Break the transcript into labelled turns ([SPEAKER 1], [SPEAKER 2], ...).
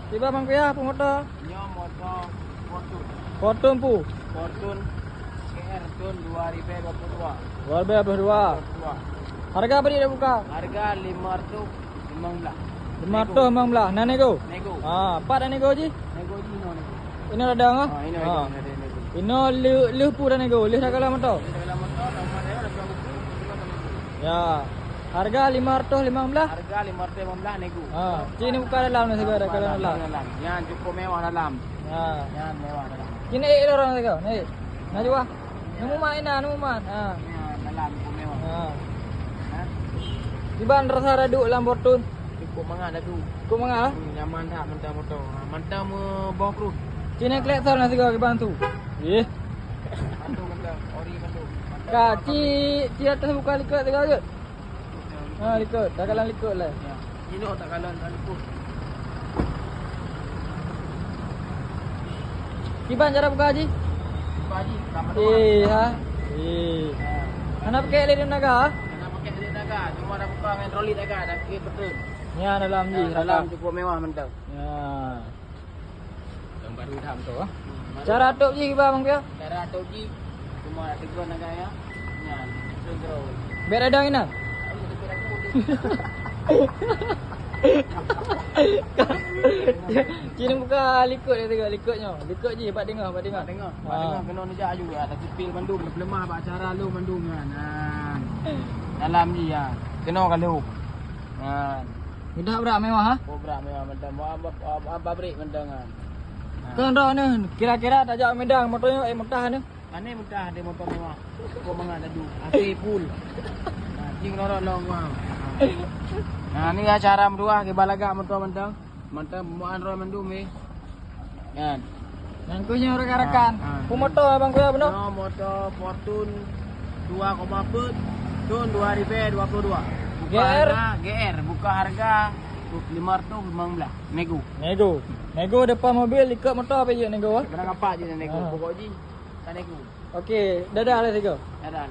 [SPEAKER 1] Tiba bang kuya, apa motor?
[SPEAKER 2] Nyo motor Fortune.
[SPEAKER 1] Fortune pu.
[SPEAKER 2] Fortune GR tahun 2022.
[SPEAKER 1] Luar biasa berdua. Harga apa dia dah buka?
[SPEAKER 2] Harga 515.
[SPEAKER 1] 500 memang belah. Nah nego.
[SPEAKER 2] Nego.
[SPEAKER 1] Pak dah nego je.
[SPEAKER 2] Nego ji no nego.
[SPEAKER 1] Ini ada ngah?
[SPEAKER 2] Ini ada nego.
[SPEAKER 1] Ini leh pu dah nego. Leh dah kalah motor.
[SPEAKER 2] Dalam motor nomor dia ada berapa buku?
[SPEAKER 1] Ya. Harga 515.
[SPEAKER 2] Harga 515 nego.
[SPEAKER 1] Cini buka dalam ni segala kalah dalam.
[SPEAKER 2] Yang cukup mewah dalam. Yang mewah dalam.
[SPEAKER 1] Kini orang segala. Ni. Nah juga. Nemu main nah, nemu main.
[SPEAKER 2] Yang dalam cukup mewah.
[SPEAKER 1] Tiba rasa raduk dalam Fortune.
[SPEAKER 2] Cukup mangat dah tu.
[SPEAKER 1] Kau mengah?
[SPEAKER 2] Nyaman tak mentah motor. Mentah bawa kerut.
[SPEAKER 1] Cini kolektor nasi kau ke bantu. Eh.
[SPEAKER 2] Bantu mentah. Ori bantu.
[SPEAKER 1] Kak, ci atas buka likut segala ke? Likut. Dah kalah likut lah.
[SPEAKER 2] Ya. Ini tak kalah tak ikut.
[SPEAKER 1] Kiban cara buka haji?
[SPEAKER 2] Haji, sama
[SPEAKER 1] Mana pakai led naga?
[SPEAKER 2] Kena pakai led naga. Cuma dah buka main troli naga. Dah kira betul.
[SPEAKER 1] Ya dalam ji.
[SPEAKER 2] Dalam cukup mewah mentah.
[SPEAKER 1] Ya.
[SPEAKER 2] Yang baru dah betul.
[SPEAKER 1] Cara atuk ji kiban bang pia?
[SPEAKER 2] Cara atuk ji. Cuma ada tegur naga ya. Ya, terus.
[SPEAKER 1] Biar ada ina. Kini buka likut dia tengok likutnya. Likut je pak dengar, pak dengar.
[SPEAKER 2] Tengok. Tengok kena nejak juga. Ada tipil bandung lemah pak cara lu bandung kan. Dalam ji ya. Kena kalau.
[SPEAKER 1] Udah berak mewah ha?
[SPEAKER 2] Berak mewah mentang. Apa break mentang kan.
[SPEAKER 1] Kan dah ni kira-kira tak jak Medang motornya mentah ni.
[SPEAKER 2] Ini mudah ada motor mewah. Kau mengat adu. Api full. Cing lorot long wow. Nah, ni cara berdua ke balagak motor mentang. Mentang pembuatan roy mendum ni. Kan.
[SPEAKER 1] Yang kunya rekan-rekan. Ku motor abang ku ya benar?
[SPEAKER 2] No, motor Fortune 2,4 tahun 2022. GR buka harga 515 nego.
[SPEAKER 1] Nego depan mobil ikut motor apa je nego?
[SPEAKER 2] Berapa je nego? Pokok ji. Tak nego.
[SPEAKER 1] Okey, dadah lah tiga.
[SPEAKER 2] Dadah.